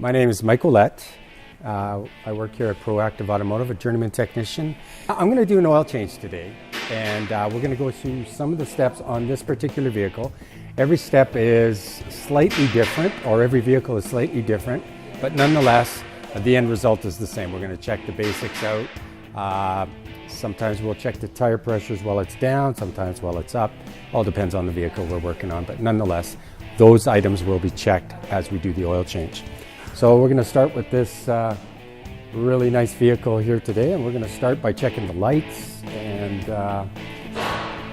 My name is Mike Ouellette. I work here at Proactive Automotive, a journeyman technician. I'm going to do an oil change today, and we're going to go through some of the steps on this particular vehicle. Every step is slightly different, or every vehicle is slightly different, but nonetheless, the end result is the same. We're going to check the basics out. Sometimes we'll check the tire pressures while it's down, sometimes while it's up. All depends on the vehicle we're working on, but nonetheless, those items will be checked as we do the oil change. So we're going to start with this really nice vehicle here today, and we're going to start by checking the lights and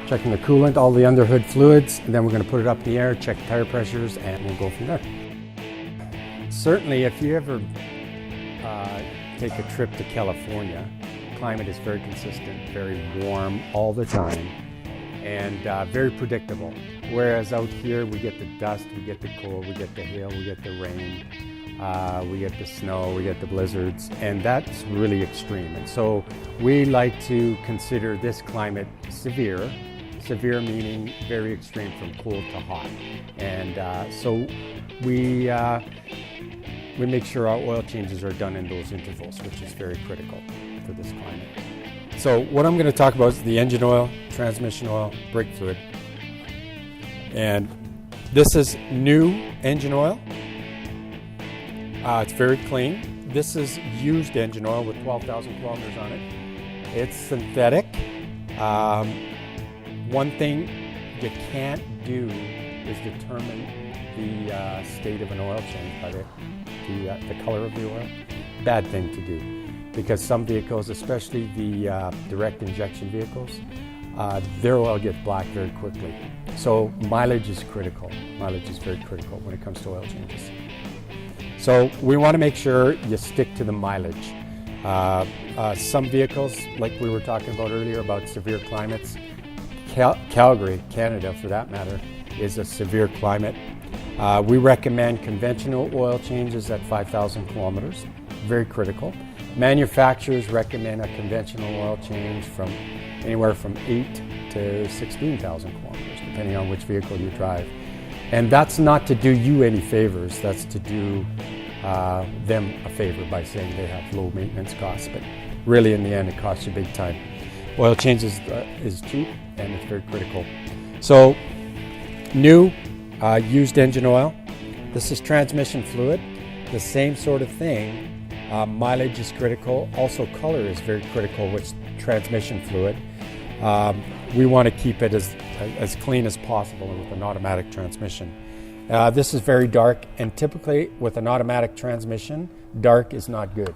checking the coolant, all the underhood fluids, and then we're going to put it up in the air, check the tire pressures, and we'll go from there. Certainly, if you ever take a trip to California, the climate is very consistent, very warm all the time, and very predictable. Whereas out here, we get the dust, we get the cold, we get the hail, we get the rain. We get the snow, we get the blizzards, and that's really extreme. And so we like to consider this climate severe. Severe meaning very extreme, from cold to hot. And so we make sure our oil changes are done in those intervals, which is very critical for this climate. So what I'm going to talk about is the engine oil, transmission oil, brake fluid. And this is new engine oil. It's very clean. This is used engine oil with 12,000 kilometers on it. It's synthetic. One thing you can't do is determine the state of an oil change by the color of the oil. Bad thing to do, because some vehicles, especially the direct injection vehicles, their oil gets black very quickly. So mileage is critical. Mileage is very critical when it comes to oil changes. So we want to make sure you stick to the mileage. Some vehicles, like we were talking about earlier about severe climates, Calgary, Canada for that matter, is a severe climate. We recommend conventional oil changes at 5,000 kilometers, very critical. Manufacturers recommend a conventional oil change from anywhere from 8 to 16,000 kilometers, depending on which vehicle you drive. And that's not to do you any favors, that's to do them a favor by saying they have low maintenance costs. But really in the end, it costs you big time. Oil changes is cheap and it's very critical. So new used engine oil. This is transmission fluid, the same sort of thing. Mileage is critical. Also color is very critical with transmission fluid. We want to keep it as clean as possible with an automatic transmission. This is very dark, and typically with an automatic transmission, dark is not good.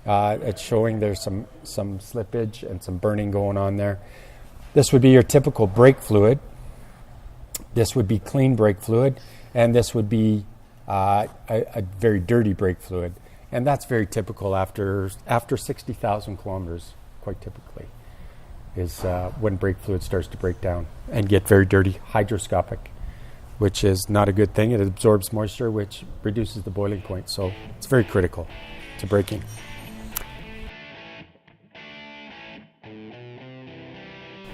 It's showing there's some slippage and some burning going on there. This would be your typical brake fluid. This would be clean brake fluid, and this would be a very dirty brake fluid. And that's very typical after 60,000 kilometers, quite typically, is when brake fluid starts to break down and get very dirty, hygroscopic, which is not a good thing. It absorbs moisture, which reduces the boiling point. So it's very critical to braking.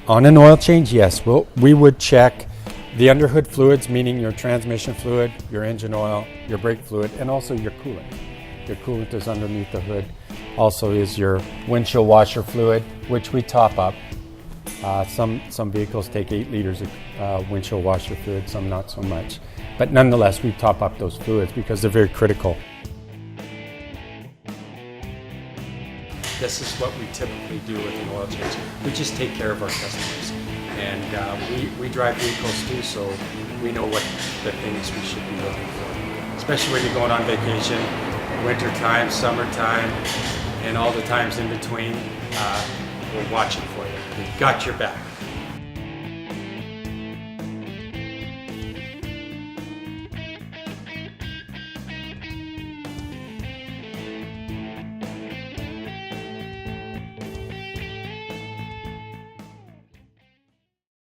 On an oil change, yes, we would check the underhood fluids, meaning your transmission fluid, your engine oil, your brake fluid, and also your coolant. Your coolant is underneath the hood. Also is your windshield washer fluid, which we top up. Some vehicles take 8 liters of windshield washer fluid, some not so much. But nonetheless, we top up those fluids because they're very critical. This is what we typically do with an oil change. We just take care of our customers. And we drive vehicles too, so we know what the things we should be looking for. Especially when you're going on vacation, winter time, summertime, and all the times in between, we're watching for you. We've got your back.